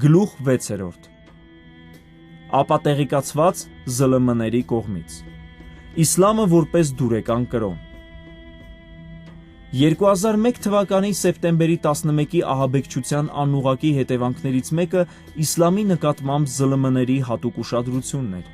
Գլուխ 6. Ապատեղեկացված ԶԼՄ-ների կողմից Իսլամը որպես դուրեկան կրոն 2001 թվականի սեպտեմբերի 11-ի ահաբեկչության անուղղակի հետևանքներից մեկը իսլամի նկատմամբ ԶԼՄ-ների հատուկ ուշադրությունն էր։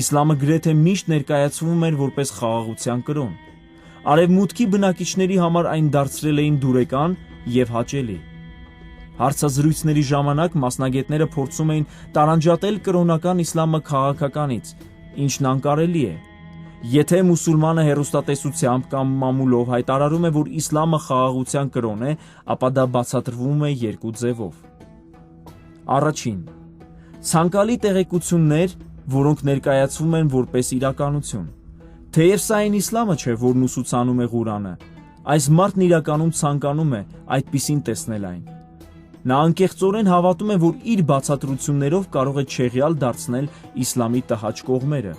Իսլամը գրեթե միշտ ներկայացվում էր որպես խաղաղության կրոն։ Արևմուտքի բնակիչների համար այն դարձրել էին դուրեկան և հաճելի։ Հարցազրույցների ժամանակ մասնագետները փորձում էին տարանջատել կրոնական իսլամը քաղաքականից, ինչն անկարելի է։ Եթե մուսուլմանը հեռուստատեսությամբ կամ մամուլով հայտարարում է, որ իսլամը խաղաղության կրոն է, ապա դա բացատրվում է երկու ձևով։ Առաջին. ցանկալի տեղեկություններ, որոնք ներկայացվում են որպես իրականություն։ Թեև սա այն իսլամը չէ, որն ուսուցանում է Ղուրանը, այս մարդն իրականում ցանկանում է այդպիսին տեսնել այն։ Նա անկեղծորեն հավատում է, որ իր բացատրություններով կարող է չեղյալ դարձնել իսլամի տհաճ կողմերը։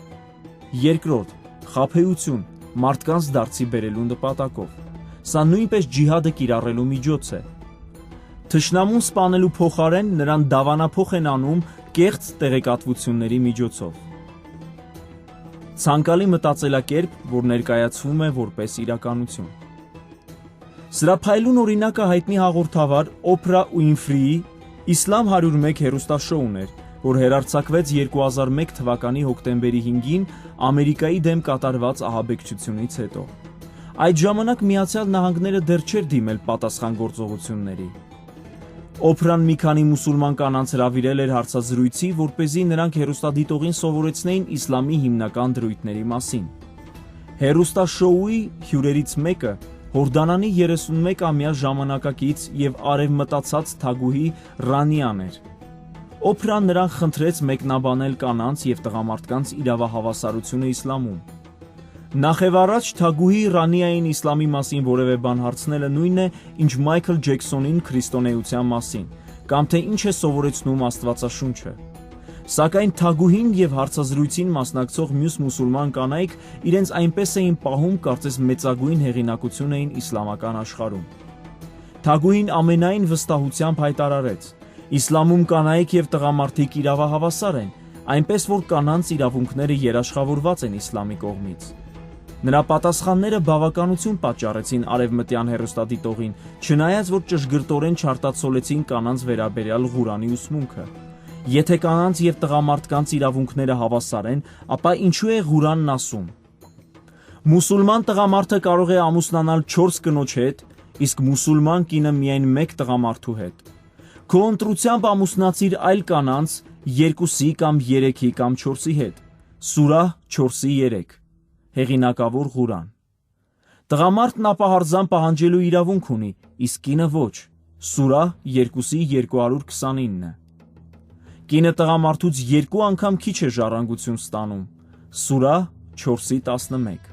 Երկրորդ. խաբեություն, մարդկանց դարձի բերելու նպատակով։ Սա նույնպես ջիհադը կիրառելու միջոց է։ Թշնամուն սպանելու փոխարեն նրան դավանափոխ են անում կեղծ տեղեկատվությունների միջոցով։ Ցանկալի մտածելակերպ, որ ներկայացվում է որպես իրականություն։ Սրա փայլուն օրինակը հայտնի հաղորդավար Օփրա Ուինֆրիի Իսլամ 101 հեռուստաշոուն էր, որ հեռարձակվեց 2001 թվականի հոկտեմբերի 5-ին Ամերիկայի դեմ կատարված ահաբեկչությունից հետո։ Այդ ժամանակ Միացյալ Նահանգները դեռ չէր դիմել պատասխան գործողությունների։ Օփրան մի քանի մուսուլման կանանց հրավիրել էր հարցազրույցի, որպեսզի նրանք հեռուստադիտողին սովորեցնեին իսլամի հիմնական դրույթների մասին։ Հեռուստաշոուի հյուրերից մեկը Հորդանանի 31-ամյա ժամանակակից և արևմտացած թագուհի Ռանիան էր։ Օփրան նրան խնդրեց մեկնաբանել կանանց և տղամարդկանց իրավահավասարությունը իսլամում։ Նախևառաջ թագուհի Ռանիային իսլամի մասին որևէ բան հարցնելը նույնն է, ինչ Մայքլ Ջեքսոնին քրիստոնեության մասին, կամ թե ինչ է սովորեցնում Աստվածաշունչը։ Սակայն թագուհին և հարցազրույցին մասնակցող մյուս մուսուլման կանայք իրենց այնպես էին պահում, կարծես մեծագույն հեղինակություն էին իսլամական աշխարհում։ Թագուհին ամենայն վստահությամբ հայտարարեց. Իսլամում կանայք և տղամարդիկ իրավահավասար են, այնպես որ կանանց իրավունքները երաշխավորված են իսլամի կողմից։ Նրա պատասխանները բավականություն պատճառեցին արևմտյան հեռուստադիտողին, չնայած որ ճշգրտորեն չարտացոլեցին կանանց վերաբերյալ Ղուրանի ուսմունքը։ Եթե կանանց և տղամարդկանց իրավունքները հավասար են, ապա ինչու է Ղուրանն ասում. Մուսուլման տղամարդը կարող է ամուսնանալ 4 կնոջ հետ, իսկ մուսուլման կինը միայն 1 տղամարդու հետ։ Քո ընտրությամբ ամուսնացիր այլ կանանց 2-ի կամ 3-ի կամ 4-ի հետ։ Սուրահ 4:3 Հեղինակավոր Ղուրան։ Տղամարդն ապահարզան պահանջելու իրավունք ունի, իսկ կինը ոչ։ Սուրահ 2:229 Կինը տղամարդուց 2 անգամ քիչ է ժառանգություն ստանում։ Սուրահ 4:11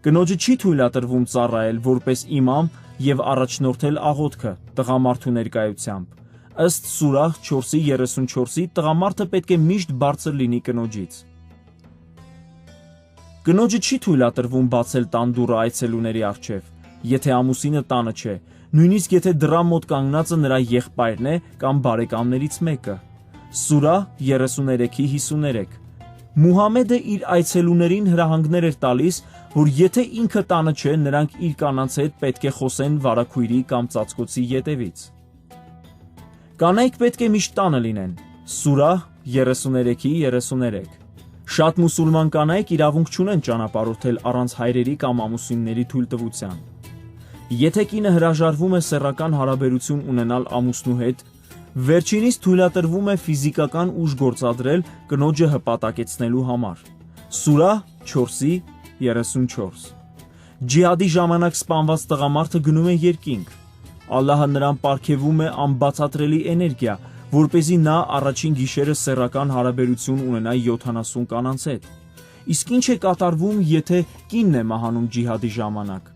Կնոջը չի թույլատրվում ծառայել որպես իմամ և առաջնորդել աղոթքը տղամարդու ներկայությամբ։ Ըստ Սուրահ 4:34-ի տղամարդը պետք է միշտ բարձր լինի կնոջից։ Կնոջը չի թույլատրվում բացել տան դուռը այցելուների առջև, եթե ամուսինը տանը չէ, նույնիսկ եթե դռան մոտ կանգնածը նրա եղբայրն է կամ բարեկամներից մեկը։ Սուրահ 33:53 Մուհամեդը իր այցելուներին հրահանգներ էր տալիս, որ եթե ինքը տանը չէ, նրանք իր կանանց հետ պետք է խոսեն վարագույրի կամ ծածկոցի ետևից։ Կանայք պետք է միշտ տանը լինեն։ Սուրահ 33:33 Շատ մուսուլման կանայք իրավունք չունեն ճանապարհորդել առանց հայրերի կամ ամուսինների թույլտվության։ Եթե կինը հրաժարվում է սեռական հարաբերություն ունենալ ամուսնու հետ, վերջինիս թույլատրվում է ֆիզիկական ուժ գործադրել կնոջը հպատակեցնելու համար։ Սուրահ 4:34 Ջիհադի ժամանակ սպանված տղամարդը գնում է երկինք։ Ալլահը նրան պարգևում է անբացատրելի էներգիա, որպեսզի նա առաջին գիշերը սեռական հարաբերություն ունենա 70 կանանց հետ։ Իսկ ինչ է կատարվում, եթե կինն է մահանում ջիհադի ժամանակ։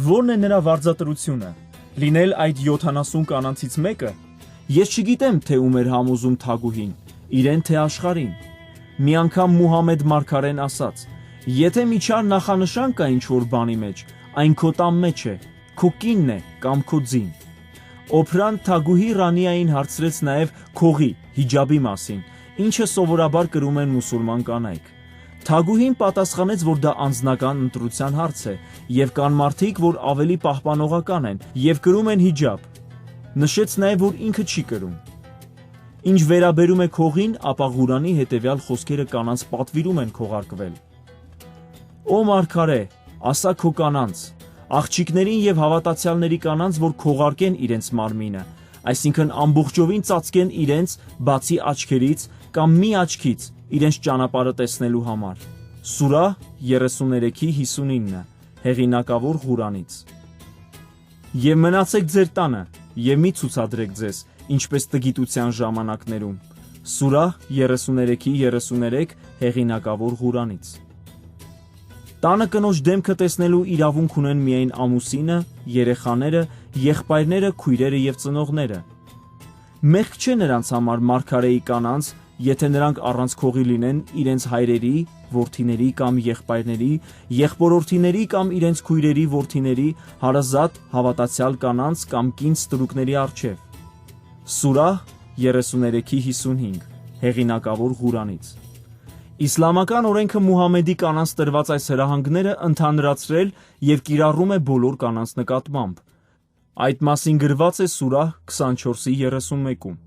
Ո՞րն է նրա վարձատրությունը։ Լինել այդ 70 կանանցից մեկը։ Ես չգիտեմ, թե ում էր համոզում թագուհին, իրեն թե աշխարհին։ Մի անգամ Մուհամեդ մարգարեն ասաց. Եթե միջար նախանշան կա ինչ-որ բանի մեջ, այն քո տան մեջ է, քո կինն է կամ քո ձին։ Օփրան Թագուհի Ռանիային հարցրեց նաև քողի, հիջաբի մասին, ինչը սովորաբար կրում են մուսուլման կանայք։ Թագուհին պատասխանեց, որ դա անձնական ընտրության հարց է, եւ կան մարդիկ, որ ավելի պահպանողական են եւ կրում են հիջաբ։ Նշեց նաև, որ ինքը չի կրում։ Ինչ վերաբերում է քողին, ապա Ղուրանի հետևյալ խոսքերը կանանց պատվիրում են քողարկվել։ Օ մարգարե, ասա քո կանանց, աղջիկներին եւ հավատացյալների կանանց, որ քողարկեն իրենց մարմինը, այսինքն ամբողջովին ծածկեն իրենց բացի աչքերից կամ մի աչքից, իրենց ճանապարհը տեսնելու համար։ Սուրահ 33:59, հեղինակավոր Ղուրանից։ Եվ մնացեք ձեր տանը, եւ մի ցուցադրեք ձեզ, ինչպես տգիտության ժամանակներում։ Սուրահ 33:33, հեղինակավոր Ղուրանից։ Տանը կնոջ դեմքը տեսնելու իրավունք ունեն միայն ամուսինը, երեխաները, եղբայրները, քույրերը եւ ծնողները։ Մեղք չէ նրանց համար մարգարեի կանանց, եթե նրանք առանց քողի լինեն իրենց հայրերի, որդիների կամ եղբայրների, եղբորորդիների կամ իրենց քույրերի, որդիների, հարազատ, հավատացյալ կանանց կամ կին ստրուկների առջև։ Սուրահ 33:55, հեղինակավոր Ղուրանից։ Իսլամական օրենքը Մուհամեդի կանանց տրված այս հրահանգները ընդհանրացրել եւ կիրառում է բոլոր կանանց նկատմամբ։ Այդ մասին գրված է Սուրահ 24:31-ում։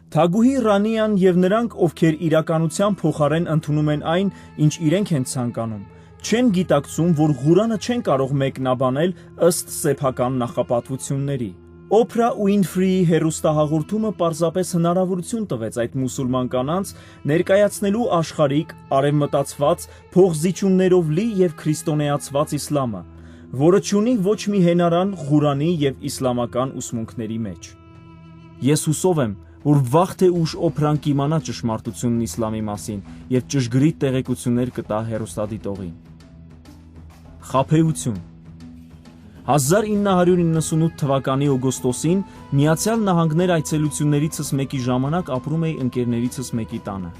Թագուհի Ռանիան եւ նրանք, ովքեր իրականության փոխարեն ընդունում են այն, ինչ իրենք են ցանկանում, չեն գիտակցում, որ Ղուրանը չեն կարող մեկնաբանել ըստ սեփական նախապատվությունների։ Օփրա Ուինֆրիի հեռուստահաղորդումը պարզապես հնարավորություն տվեց այդ մուսուլման կանանց ներկայացնելու աշխարհիկ, արևմտածված, փողզիջումներով լի եւ քրիստոնեացված իսլամը, որը չունի ոչ մի հենարան Ղուրանի եւ իսլամական ուսմունքների մեջ։ Ես հուսով եմ, որ վաղ թե ուշ Օփրան կիմանա ճշմարտությունն իսլամի մասին եւ ճշգրիտ տեղեկություններ կտա հեռուստադիտողին։ Խաբեություն 1998 թվականի օգոստոսին Միացյալ Նահանգներ այցելություններիցս մեկի ժամանակ ապրում էի ընկերներիցս մեկի տանը։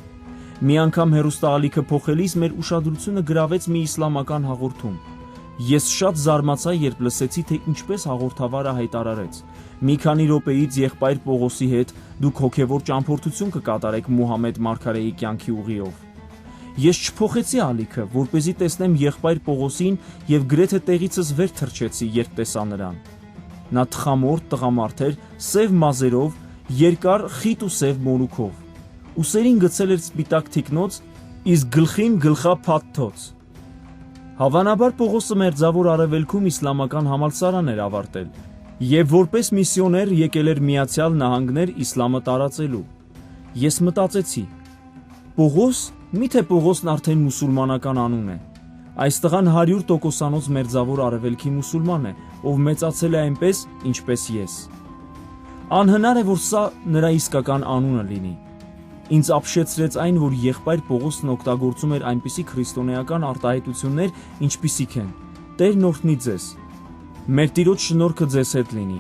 Մի անգամ հեռուստաալիքը փոխելիս մեր ուշադրությունը գրավեց մի իսլամական հաղորդում։ Ես շատ զարմացա, երբ լսեցի, թե ինչպես հաղորդավարը հայտարարեց. մի քանի րոպեից եղբայր Պողոսի հետ դուք հոգևոր ճամփորդություն կկատարեք Մուհամեդ մարգարեի կյանքի ուղիով։ Ես չփոխեցի ալիքը, որպեսզի տեսնեմ եղբայր Պողոսին եւ գրեթե տեղիցս վեր թռչեցի, երբ տեսա նրան։ Նա թխամորթ տղամարդ էր, սև մազերով, երկար, խիտ ու սև մորուքով։ Ուսերին գցել էր սպիտակ թիկնոց, իսկ գլխին գլխափաթթոց։ Հավանաբար Պողոսը մերձավոր արևելքում իսլամական համալսարան էր ավարտել եւ որպես միսիոներ եկել էր Միացյալ Նահանգներ իսլամը տարածելու։ Ես մտածեցի. Պողոս, միթե Պողոսն արդեն մուսուլմանական անուն է։ Այս տղան 100%-անոց մերձավոր արևելքի մուսուլման է, ով մեծացել է այնպես, ինչպես ես։ Անհնար է, որ սա նրա իսկական անունը լինի։ Ինձ ապշեցրեց այն, որ եղբայր Պողոսն օգտագործում էր այնպիսի քրիստոնեական արտահայտություններ, ինչպիսիք են. Տերն օրհնի ձեզ, մեր Տիրոջ շնորհքը ձեզ հետ լինի,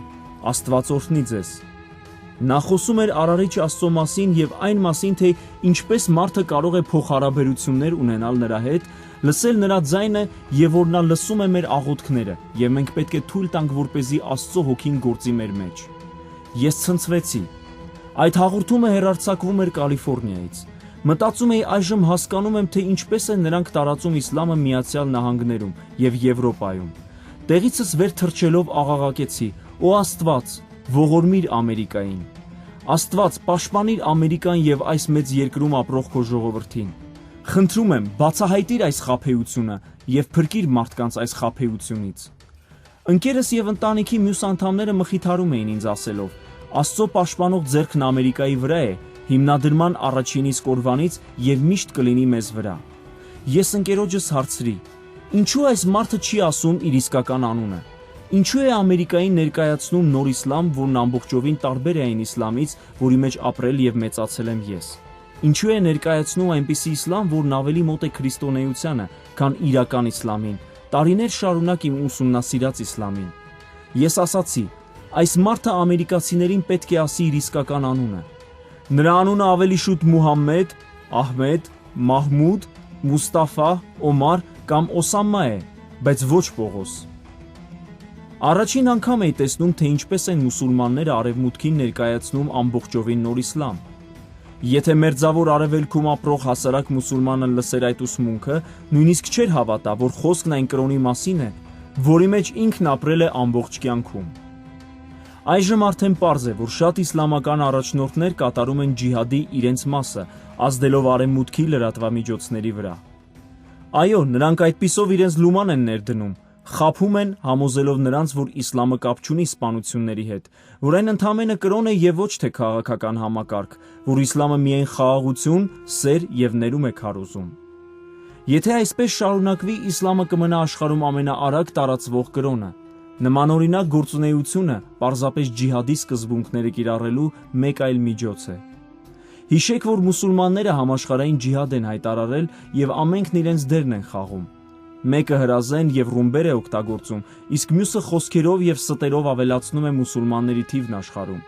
Աստված օրհնի ձեզ։ Նա խոսում էր Արարիչ Աստծո մասին եւ այն մասին, թե ինչպես մարդը կարող է փոխհարաբերություններ ունենալ նրա հետ, լսել նրա ձայնը եւ որ նա լսում է մեր աղոթքները եւ մենք պետք է թույլ տանք, որպեսզի Աստծո հոգին գործի մեր մեջ։ Ես ցնցվեցի։ Այդ հաղորդումը հեռարձակվում էր Կալիֆոռնիայից։ Մտածում էի այժմ հասկանում եմ, թե ինչպես են նրանք տարածում իսլամը Միացյալ Նահանգներում եւ Եվրոպայում։ Տեղիցս վեր թռչելով աղաղակեցի. «Օ Աստված, ողորմիր Ամերիկային։ Աստված, պաշտպանիր Ամերիկան եւ այս մեծ երկրում ապրող քո ժողովրդին։ Խնդրում եմ, բացահայտիր այս խաբեությունը եւ փրկիր մարդկանց այս խաբեությունից»։ Ընկերս եւ ընտանիքի մյուս անդամները մխիթարում էին ինձ ասելով. Աստծո պաշտպանող ձեռքն Ամերիկայի վրա է, հիմնադրման առաջին իսկ օրվանից եւ միշտ կլինի մեզ վրա։ Ես ընկերոջս հարցրի. ինչու այս մարդը չի ասում իր իսկական անունը։ Ինչու է Ամերիկային ներկայացնում նոր իսլամ, որն ամբողջովին տարբեր է այն իսլամից, որի մեջ ապրել եւ մեծացել եմ ես։ Ինչու է ներկայացնում այնպիսի իսլամ, որն ավելի մոտ է քրիստոնեությանը, քան իրական իսլամին, տարիներ շարունակ իմ ուսումնասիրած իսլամին։ Ես ասացի. այս մարդը ամերիկացիներին պետք է ասի իր իսկական անունը։ Նրա անունը ավելի շուտ Մուհամմեդ, Ահմեդ, Մահմուդ, Մուստաֆա, Օմար կամ Օսամա է, բայց ոչ Պողոս։ Առաջին անգամ էի տեսնում, թե ինչպես են մուսուլմանները արևմուտքին ներկայացնում ամբողջովին նոր իսլամ։ Եթե մերձավոր արևելքում ապրող հասարակ մուսուլմանը լսեր այդ ուսմունքը, նույնիսկ չէր հավատա, որ խոսքն այն կրոնի մասին է, որի մեջ ինքն ապրել է ամբողջ կյանքում։ Այժմ արդեն պարզ է, որ շատ իսլամական առաջնորդներ կատարում են ջիհադի իրենց մասը, ազդելով արևմուտքի լրատվամիջոցների վրա։ Այո, նրանք այդպիսով իրենց լուման են ներդնում, խաբում են, համոզելով նրանց, որ իսլամը կապ չունի սպանությունների հետ, որ այն ընդամենը կրոն է եւ ոչ թե քաղաքական համակարգ, որ իսլամը միայն խաղաղություն, սեր եւ ներում է քարոզում։ Եթե այսպես շարունակվի, իսլամը կմնա աշխարհում ամենաարագ տարածվող կրոնը։ Նմանօրինակ գործունեությունը պարզապես ջիհադի սկզբունքները կիրառելու մեկ այլ միջոց է։ Հիշեք, որ մուսուլմանները համաշխարհային ջիհադ են հայտարարել եւ ամենքն իրենց դերն են խաղում։ Մեկը հրազեն եւ ռումբեր է օգտագործում, իսկ մյուսը խոսքերով եւ ստերով ավելացնում է մուսուլմանների թիվն աշխարհում։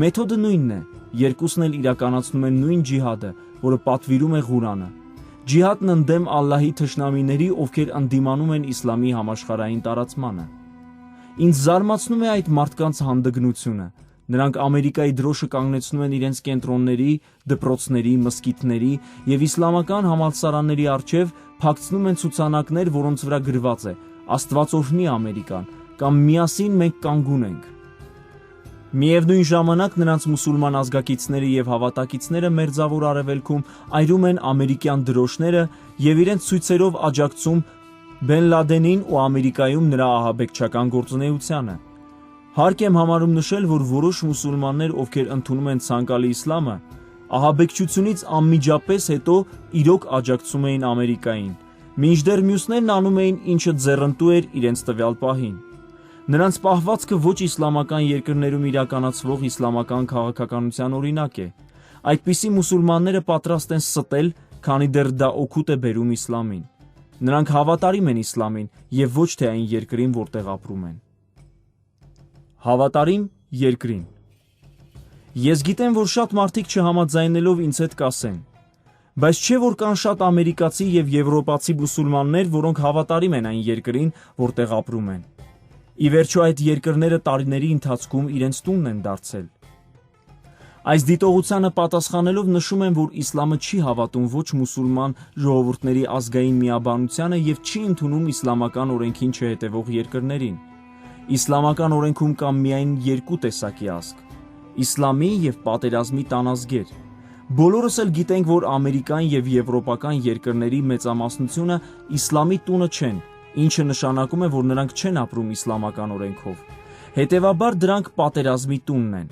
Մեթոդը նույնն է, երկուսն էլ իրականացնում են նույն ջիհադը, որը պատվիրում է Ղուրանը։ Ջիհադն ընդդեմ Ալլահի թշնամիների, ովքեր ընդդիմանում են իսլամի համաշխարհային տարածմանը։ Ինձ զարմացնում է այդ մարդկանց հանդգնությունը։ Նրանք Ամերիկայի դրոշը կանգնեցնում են իրենց կենտրոնների, դպրոցների, մզկիթների եւ իսլամական համալսարանների առջեւ, փակցնում են ցուցանակներ, որոնց վրա գրված է «Աստված օրհնի Ամերիկան» կամ «Միասին մենք կանգուն ենք»։ Միևնույն ժամանակ նրանց մուսուլման ազգակիցները եւ հավատակիցները մերձավոր արևելքում այրում են ամերիկյան դրոշները եւ իրենց ցույցերով աջակցում Բեն Լադենին ու Ամերիկայում նրա ահաբեկչական գործունեությանը։ Հարկ եմ համարում նշել, որ որոշ մուսուլմաններ, ովքեր ընդունում են ցանկալի իսլամը, ահաբեկչությունից անմիջապես հետո իրոք աջակցում էին Ամերիկային, մինչդեռ մյուսներն անում էին, ինչը ձեռնտու էր իրենց տվյալ պահին։ Նրանց պահվածքը ոչ իսլամական երկրներում իրականացվող իսլամական քաղաքականության օրինակ է։ Այդպիսի մուսուլմանները պատրաստ են ստել, քանի դեռ դա օգուտ է բերում իսլամին։ Նրանք հավատարիմ են իսլամին եւ ոչ թե այն երկրին, որտեղ ապրում են։ Հավատարիմ երկրին։ Ես գիտեմ, որ շատ մարդիկ չհամաձայնելով ինձ հետ կասեն. բայց չէ՞ որ կան շատ ամերիկացի եւ եվրոպացի մուսուլմաններ, որոնք հավատարիմ են այն երկրին, որտեղ ապրում են։ Ի վերջո այդ երկրները տարիների ընթացքում իրենց տունն են դարձել։ Այս դիտողությանը պատասխանելով նշում եմ, որ իսլամը չի հավատում ոչ մուսուլման ժողովուրդների ազգային միաբանությանը եւ չի ընդունում իսլամական օրենքին չհետևող երկրներին։ Իսլամական օրենքում կա միայն երկու տեսակի ազգ՝ իսլամի եւ պատերազմի տանազգեր։ Բոլորս էլ գիտենք, որ ամերիկյան եւ եվրոպական երկրների մեծամասնությունը իսլամի տունը չեն, ինչը նշանակում է, որ նրանք չեն ապրում իսլամական օրենքով։ Հետևաբար դրանք պատերազմի տունն են։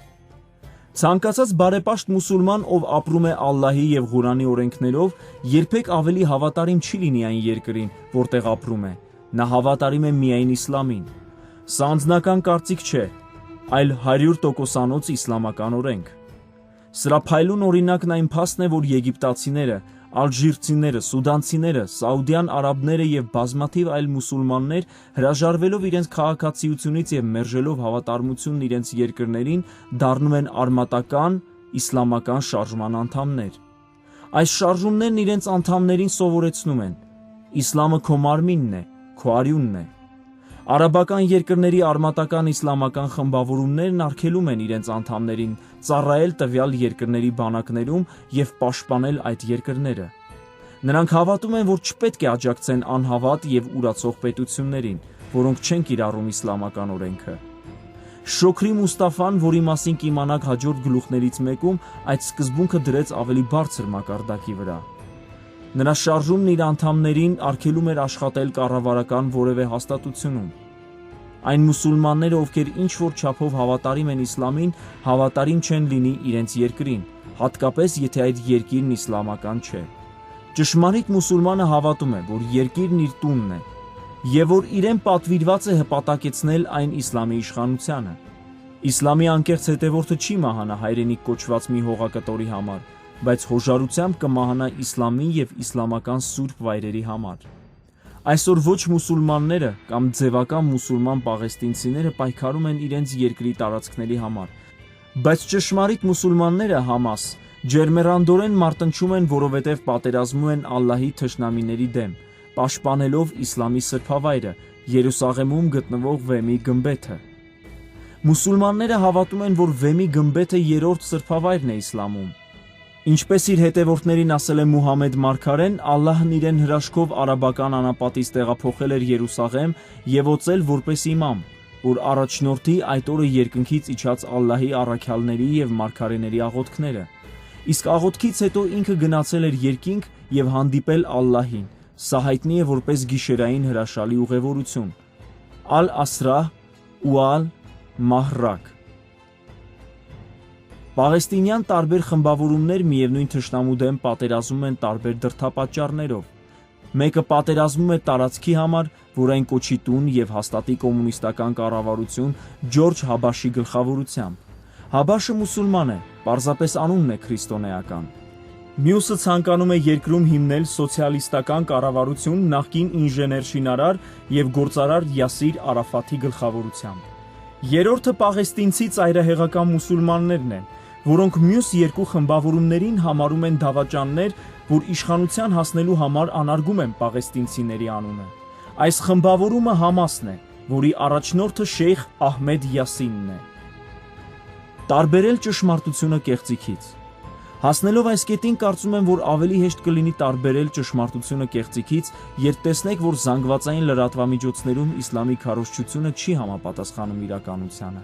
Ցանկացած բարեպաշտ մուսուլման, ով ապրում է Ալլահի եւ Ղուրանի օրենքներով, երբեք ավելի հավատարիմ չի լինի այն երկրին, որտեղ ապրում է։ Նա հավատարիմ է միայն իսլամին։ Սա անձնական կարծիք չէ, այլ 100%-անոց իսլամական օրենք։ Սրա փայլուն օրինակն այն փաստն է, որ եգիպտացիները, ալժիրցիները, սուդանցիները, սաուդյան արաբները եւ բազմաթիվ այլ մուսուլմաններ հրաժարվելով իրենց քաղաքացիությունից եւ մերժելով հավատարմությունն իրենց երկրներին, դառնում են արմատական իսլամական շարժման անդամներ։ Այս շարժումներն իրենց անդամներին սովորեցնում են. իսլամը քո մարմինն է, քո արյունն է։ Արաբական երկրների արմատական իսլամական խմբավորումներն արգելում են իրենց անդամներին ծառայել տվյալ երկրների բանակներում եւ պաշտպանել այդ երկրները։ Նրանք հավատում են, որ չպետք է աջակցեն անհավատ եւ ուրացող պետություններին, որոնք չեն կիրառում իսլամական օրենքը։ Շոքրի Մուստաֆան, որի մասին կիմանաք հաջորդ գլուխներից մեկում, այդ սկզբունքը դրեց ավելի բարձր մակարդակի վրա։ Նրա շարժումն իր անդամներին արգելում էր աշխատել կառավարական որևէ հաստատությունում։ Այն մուսուլմանները, ովքեր ինչ-որ չափով հավատարիմ են իսլամին, հավատարիմ չեն լինի իրենց երկրին, հատկապես եթե այդ երկիրն իսլամական չէ։ Ճշմարիտ մուսուլմանը հավատում է, որ երկիրն իր տունն է, եւ որ իրեն պատվիրված է հպատակեցնել այն իսլամի իշխանությանը։ Իսլամի անկեղծ հետևորդը չի մահանա հայրենիք կոչված մի հողակտորի համար, բայց հոժարությամբ կմահանա իսլամի եւ իսլամական սուրբ վայրերի համար։ Այսօր ոչ մուսուլմանները կամ ձևական մուսուլման պաղեստինցիները պայքարում են իրենց երկրի տարածքների համար, բայց ճշմարիտ մուսուլմանները Համաս ջերմեռանդորեն մարտնչում են, որովհետև պատերազմում են Ալլահի թշնամիների դեմ, պաշտպանելով իսլամի սրբավայրը Երուսաղեմում գտնվող Վեմի գմբեթը։ Մուսուլմանները հավատում են, որ Վեմի գմբեթը երրորդ սրբավայրն է իսլամում։ Ինչպես իր հետևորդներին ասել է Մուհամեդ մարգարեն, Ալլահն իրեն հրաշքով արաբական անապատից տեղափոխել էր Երուսաղեմ եւ օծել որպես իմամ, որ առաջնորդի այդ օրը երկնքից իջած Ալլահի առաքյալների եւ մարգարեների աղոթքները։ Իսկ աղոթքից հետո ինքը գնացել էր երկինք եւ հանդիպել Ալլահին։ Սա հայտնի է որպես գիշերային հրաշալի ուղևորություն։ Ալ-Ասրահ ու Ալ-Մահրակ։ Պաղեստինյան տարբեր խմբավորումներ միևնույն թշնամու դեմ պատերազմում են տարբեր դրդապատճառներով։ Մեկը պատերազմում է տարածքի համար, որ այն կոչի տուն եւ հաստատի կոմունիստական կառավարություն Ջորջ Հաբաշի գլխավորությամբ։ Հաբաշը մուսուլման է, պարզապես անունն է քրիստոնեական։ Մյուսը ցանկանում է երկրում հիմնել սոցիալիստական կառավարություն նախկին ինժեներ-շինարար եւ գործարար Յասիր Արաֆաթի գլխավորությամբ։ Երրորդը պաղեստինցի ծայրահեղական մուսուլմաններն են, որոնք մյուս երկու խմբավորումներին համարում են դավաճաններ, որ իշխանության հասնելու համար անարգում են պաղեստինցիների անունը։ Այս խմբավորումը Համասն է, որի առաջնորդը Շեյխ Ահմեդ Յասինն է։ Տարբերել ճշմարտությունը կեղծիքից։ Հասնելով այս կետին, կարծում եմ, որ ավելի հեշտ կլինի տարբերել ճշմարտությունը կեղծիքից, երբ տեսնեք, որ զանգվածային լրատվամիջոցներում իսլամի քարոզչությունը չի համապատասխանում իրականությանը։